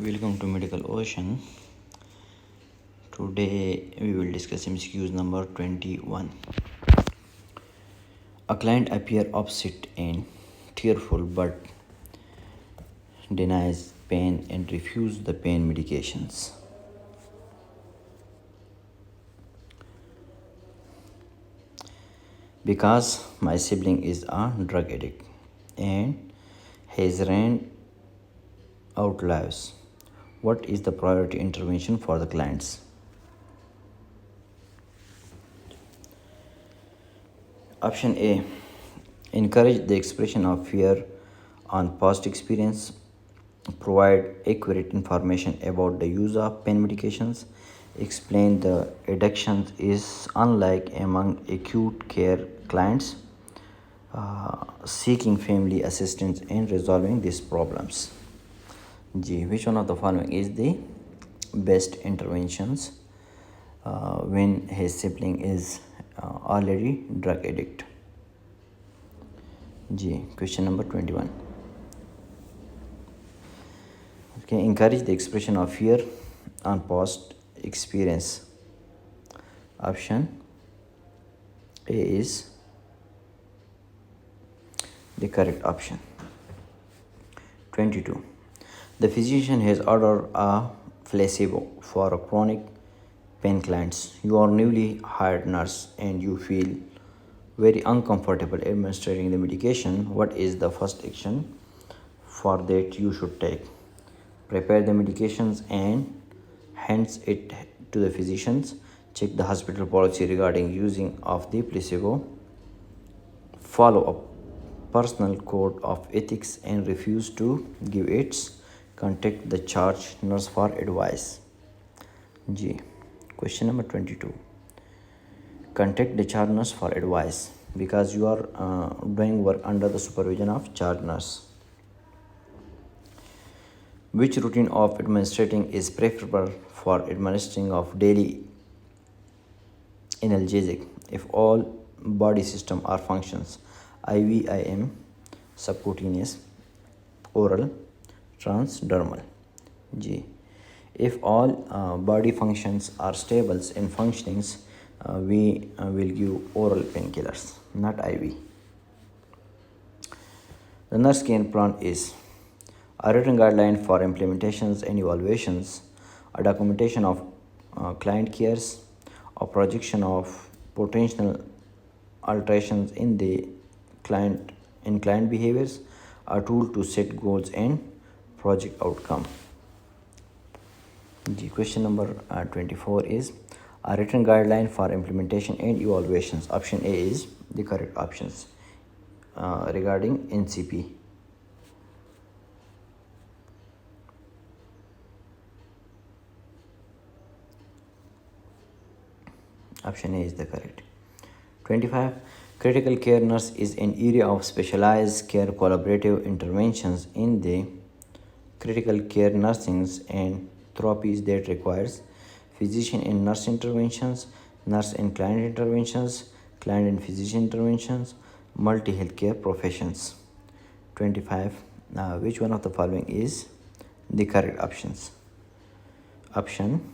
Welcome to Medical Ocean. Today we will discuss MCQs number 21. A client appears upset and tearful but denies pain and refuses the pain medications. Because my sibling is a drug addict and has ran out lives. What is the priority intervention for the clients? Option A. Encourage the expression of fear on past experience. Provide accurate information about the use of pain medications. Explain the addiction is unlike among acute care clients. Seeking family assistance in resolving these problems. G. Which one of the following is the best interventions when his sibling is already drug addict? G. Question number 21. Okay, encourage the expression of fear on past experience. Option A is the correct option. 22. The physician has ordered a placebo for a chronic pain clients. You are newly hired nurse and you feel very uncomfortable administering the medication. What is the first action for that you should take? Prepare the medications and hands it to the physicians. Check the hospital policy regarding using of the placebo. Follow a personal code of ethics and refuse to give it. Contact the charge nurse for advice. G. Question number 22. Contact the charge nurse for advice because you are doing work under the supervision of charge nurse. Which routine of administrating is preferable for administering of daily analgesic if all body system are functions? IV, IM, subcutaneous, oral, transdermal. G. If all body functions are stable in functionings, we will give oral painkillers, not IV. The nurse care plan is a written guideline for implementations and evaluations, a documentation of client cares, a projection of potential alterations in the client behaviors, a tool to set goals and project outcome. The question number 24 is a written guideline for implementation and evaluations. Option A is the correct options regarding NCP. Option A is the correct. 25. Critical care nurse is an area of specialized care collaborative interventions in the critical care nursing and therapies that requires physician and nurse interventions, nurse and client interventions, client and physician interventions, multi-healthcare professions. 25. Which one of the following is the correct options? Option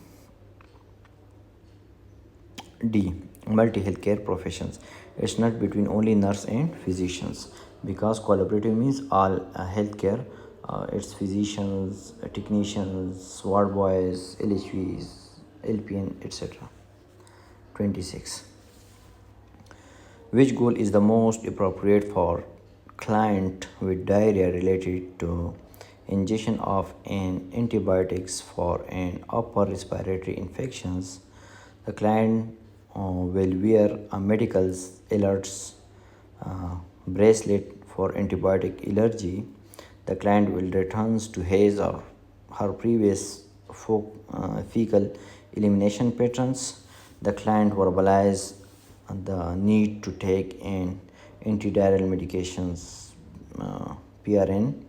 D. Multi-healthcare professions. It's not between only nurse and physicians because collaborative means all healthcare. It's physicians, technicians, ward boys, LHVs, LPN, etc. 26. Which goal is the most appropriate for client with diarrhea related to ingestion of an antibiotics for an upper respiratory infections? The client will wear a medical alerts bracelet for antibiotic allergy. The client will return to his or her previous fecal elimination patterns. The client verbalizes the need to take an antidiarrheal medications PRN.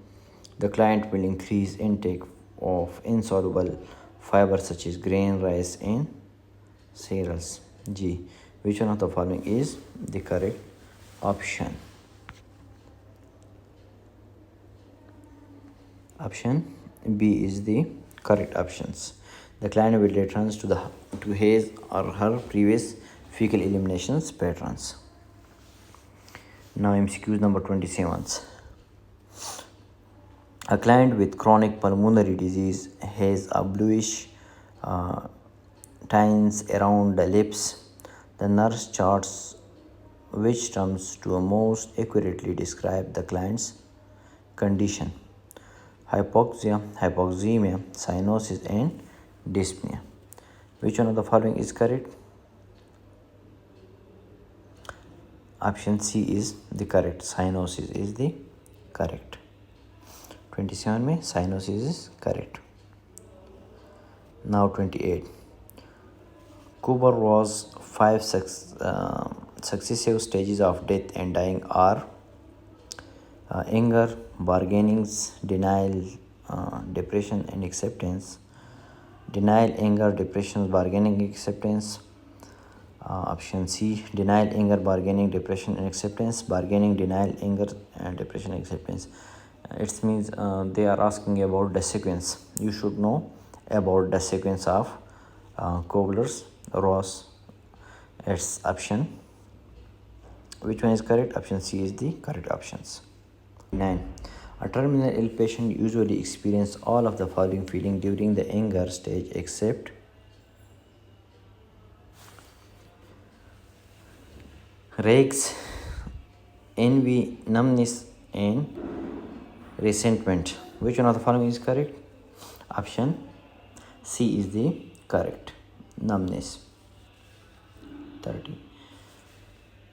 The client will increase intake of insoluble fibers such as grain, rice, and cereals. G. Which one of the following is the correct option? Option B is the correct options. The client will return to his or her previous fecal eliminations patterns. Now MCQs number 27. A client with chronic pulmonary disease has a bluish uh, tinge around the lips. The nurse charts which terms to most accurately describe the client's condition: hypoxia, hypoxemia, cyanosis, and dyspnea. Which one of the following is correct? Option C is the correct. Cyanosis is the correct. 27 में cyanosis is correct. Now 28. Kuber was five successive stages of death and dying are anger, bargainings, denial, depression, and acceptance. Denial, anger, depression, bargaining, acceptance. Option C: denial, anger, bargaining, depression, and acceptance. Bargaining, denial, anger, and depression, acceptance. It means they are asking about the sequence. You should know about the sequence of Kubler's Ross. It's option. Which one is correct? Option C is the correct options. 9. A terminal ill patient usually experiences all of the following feeling during the anger stage except rage, envy, numbness, and resentment. Which one of the following is correct? Option C is the correct. Numbness. 30.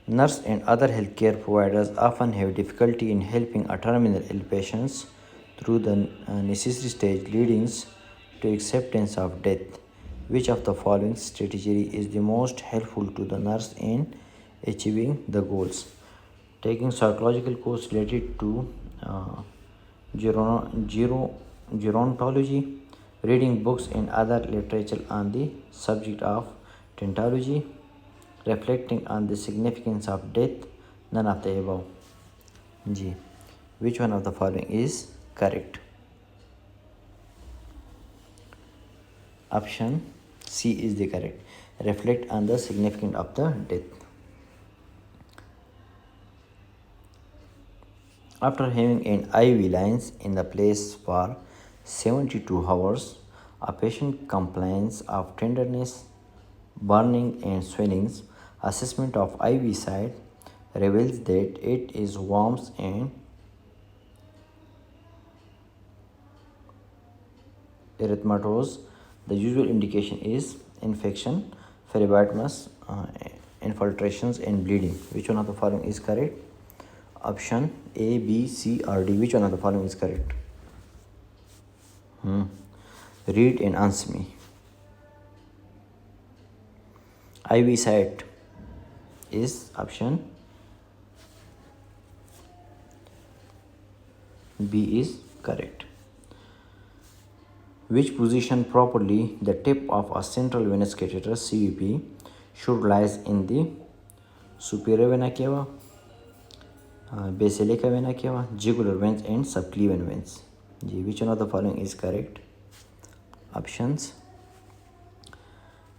Nurse and other healthcare providers often have difficulty in helping a terminal ill patients through the necessary stage leading to acceptance of death. Which of the following strategy is the most helpful to the nurse in achieving the goals? Taking psychological course related to gerontology, reading books and other literature on the subject of teratology, reflecting on the significance of death, none of the above. G. Which one of the following is correct? Option C is the correct. Reflect on the significance of the death. After having an IV lines in the place for 72 hours, a patient complains of tenderness, burning, and swellings. Assessment of IV site reveals that it is warm and erythematose. The usual indication is infection, phlebotomus, infiltrations, and bleeding. Which one of the following is correct? Option A, B, C, or D. Which one of the following is correct? Read and answer me. IV site is option B is correct. Which position properly the tip of a central venous catheter CVP should lies in the superior vena cava, basilica vena cava, jugular veins, and subclavian veins? Which one of the following is correct? Options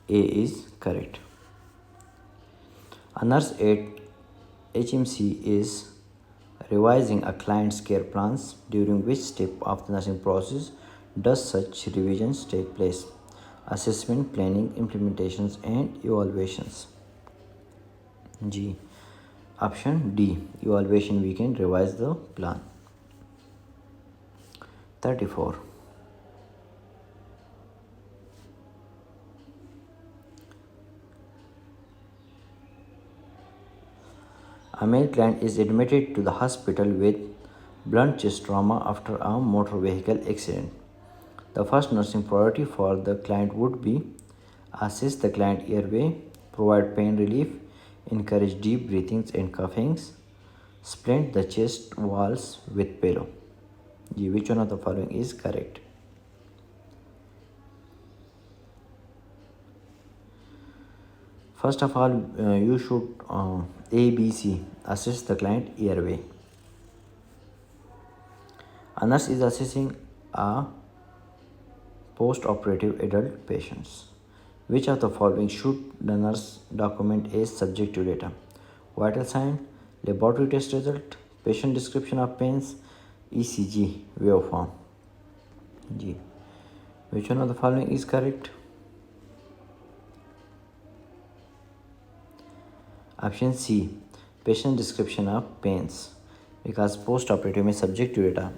A is correct. A nurse at HMC is revising a client's care plans. During which step of the nursing process does such revisions take place? Assessment, planning, implementations, and evaluations. G. Option D. Evaluation. We can revise the plan. 34. A male client is admitted to the hospital with blunt chest trauma after a motor vehicle accident. The first nursing priority for the client would be assess the client airway, provide pain relief, encourage deep breathings and coughings, splint the chest walls with pillow. Which one of the following is correct? First of all, you should ABC, assess the client airway. A nurse is assessing a post-operative adult patients. Which of the following should the nurse document as subjective data? Vital sign, laboratory test result, patient description of pains, ECG waveform. G. Which one of the following is correct? Option C, patient description of pains, because post-operative में subjective data.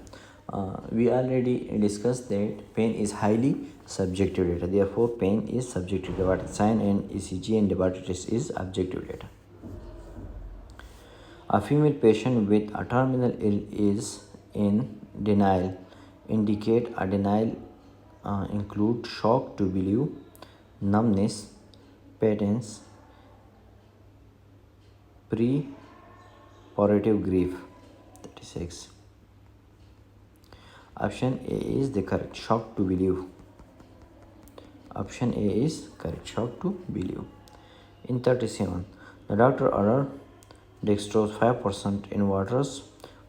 We already discussed that pain is highly subjective data. Therefore, pain is subjective data. Vital sign and ECG and laboratory test is objective data. A female patient with a terminal ill is in denial. Indicate a denial include shock to believe, numbness, patents, pre-operative grief. 36. Option A is the correct, shock to believe. Option A is correct, shock to believe. In 37, the doctor ordered dextrose 5% in waters,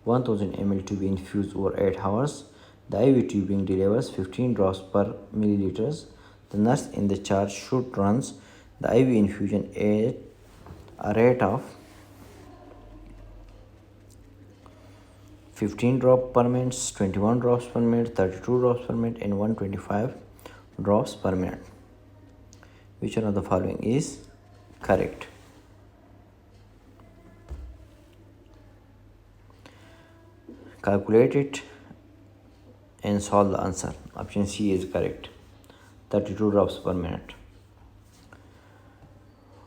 1000 ml to be infused over 8 hours. The IV tubing delivers 15 drops per milliliters. The nurse in the charge should run the IV infusion at a rate of 15 drops per minute, 21 drops per minute, 32 drops per minute, and 125 drops per minute. Which one of the following is correct? Calculate it and solve the answer. Option C is correct. 32 drops per minute.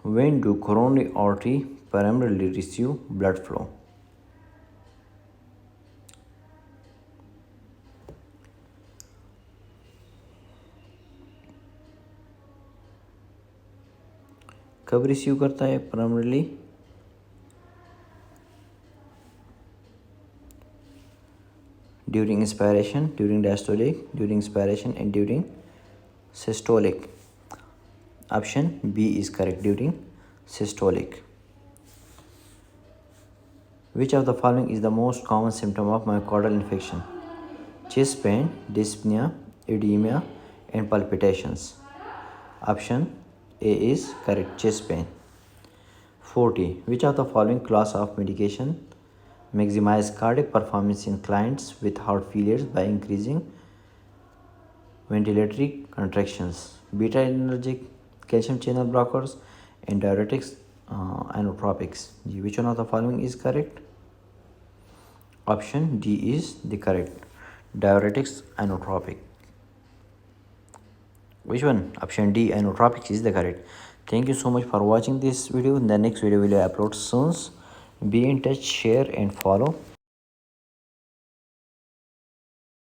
When do coronary artery primarily receive blood flow? कब receive करता है primarily? During inspiration, during diastolic, during inspiration, and during systolic. Option B is correct, during systolic. Which of the following is the most common symptom of myocardial infarction? Chest pain, dyspnea, edema, and palpitations. Option A is correct, chest pain. 40. Which of the following class of medication maximize cardiac performance in clients with heart failures by increasing ventilatory contractions? Beta-adrenergic, calcium channel blockers, and diuretics, inotropics. Which one of the following is correct? Option D is the correct, diuretics, inotropic. Which one? Option D, inotropics is the correct. Thank you so much for watching this video. In the next video will upload soon. Be in touch, share and follow.